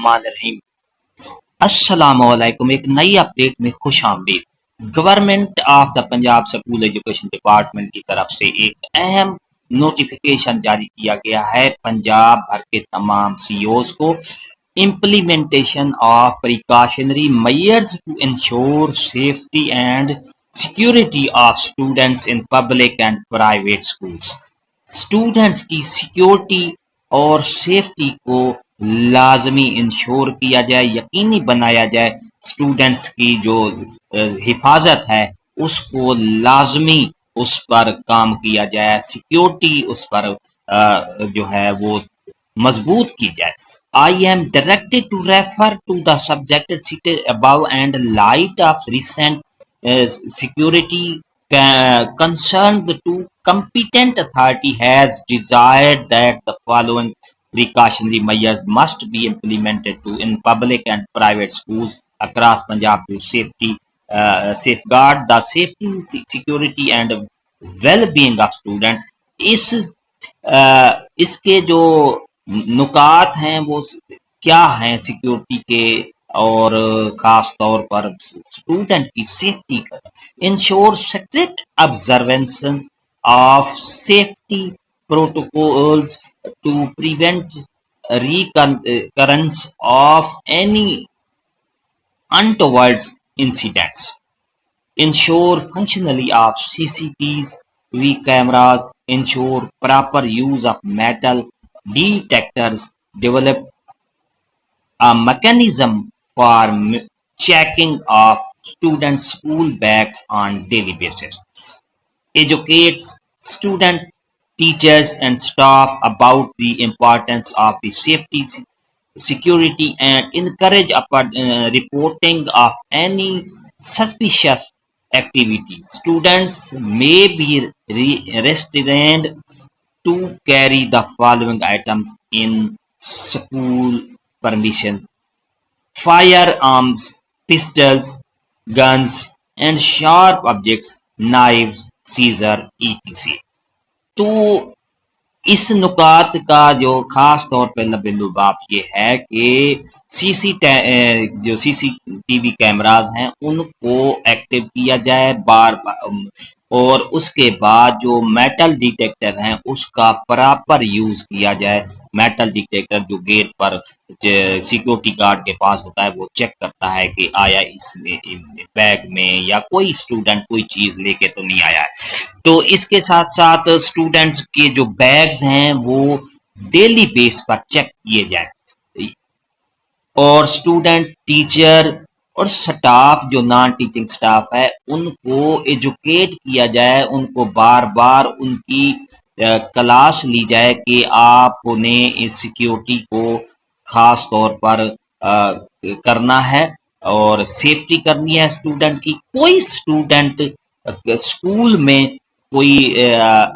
الرحمن الرحیم السلام علیکم، ایک نئی اپڈیٹ میں خوش آمدید۔ Government of the Punjab school education department کی طرف سے ایک اہم نوٹیفیکیشن جاری کیا گیا ہے پنجاب بھر کے تمام سی اوز کو۔ implementation of precautionary measures to ensure safety and security of students in public and private schools۔ Students کی سیکیورٹی اور سیفٹی کو لازمی انشور کیا جائے، یقینی بنایا جائے۔ اسٹوڈنٹس کی جو حفاظت ہے اس کو لازمی اس پر کام کیا جائے، سیکیورٹی اس پر جو ہے وہ مضبوط کی جائے۔ I am directed to refer to the subject cited above and light of recent security concerned to competent authority has desired that the following precautionary measures must be implemented to in public and private schools across Punjab to safeguard the safety, security and well-being of students۔ اس کے جو نکات ہیں وہ کیا ہیں security کے اور خاص طور پر اسٹوڈنٹ کی سیفٹی کا۔ Ensure strict observance of safety protocols to prevent recurrence of any untoward incidents۔ ensure functionality of CCTV cameras, ensure proper use of metal detectors, develop a mechanism for checking of students' school bags on daily basis। educate students, teachers and staff about the importance of the safety, security and encourage reporting of any suspicious activities। Students may be restrained to carry the following items in school permission: firearms, pistols, guns and sharp objects, knives, scissor etc۔ تو اس نکات کا جو خاص طور پہ لب لباب یہ ہے کہ جو سی سی ٹی وی کیمراز ہیں ان کو ایکٹیو کیا جائے بار اور اس کے بعد جو میٹل ڈیٹیکٹر ہیں اس کا پراپر یوز کیا جائے۔ میٹل ڈیٹیکٹر جو گیٹ پر سیکیورٹی گارڈ کے پاس ہوتا ہے وہ چیک کرتا ہے کہ آیا اس بیگ میں یا کوئی اسٹوڈنٹ کوئی چیز لے کے تو نہیں آیا ہے۔ تو اس کے ساتھ ساتھ اسٹوڈنٹس کے جو بیگز ہیں وہ ڈیلی بیس پر چیک کیے جائیں اور اسٹوڈنٹ، ٹیچر اور سٹاف جو نان ٹیچنگ سٹاف ہے ان کو ایجوکیٹ کیا جائے، ان کو بار بار ان کی کلاس لی جائے کہ آپ نے اس سیکیورٹی کو خاص طور پر کرنا ہے اور سیفٹی کرنی ہے اسٹوڈنٹ کی۔ کوئی اسٹوڈنٹ اسکول میں کوئی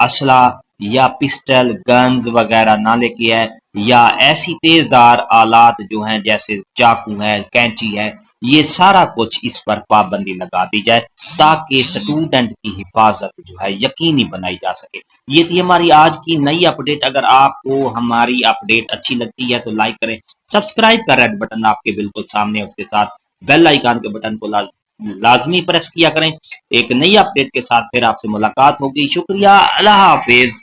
اسلحہ یا پسٹل، گنز وغیرہ نہ لے کے آئے یا ایسی تیز دار آلات جو ہیں جیسے چاقو ہے، کینچی ہے، یہ سارا کچھ اس پر پابندی لگا دی جائے تاکہ اسٹوڈنٹ کی حفاظت جو ہے یقینی بنائی جا سکے۔ یہ تھی ہماری آج کی نئی اپڈیٹ۔ اگر آپ کو ہماری اپڈیٹ اچھی لگتی ہے تو لائک کریں، سبسکرائب کا ریڈ بٹن آپ کے بالکل سامنے، اس کے ساتھ بیل آئیکن کے بٹن کو لازمی پریس کیا کریں۔ ایک نئی اپڈیٹ کے ساتھ پھر آپ سے ملاقات ہوگی۔ شکریہ، اللہ حافظ۔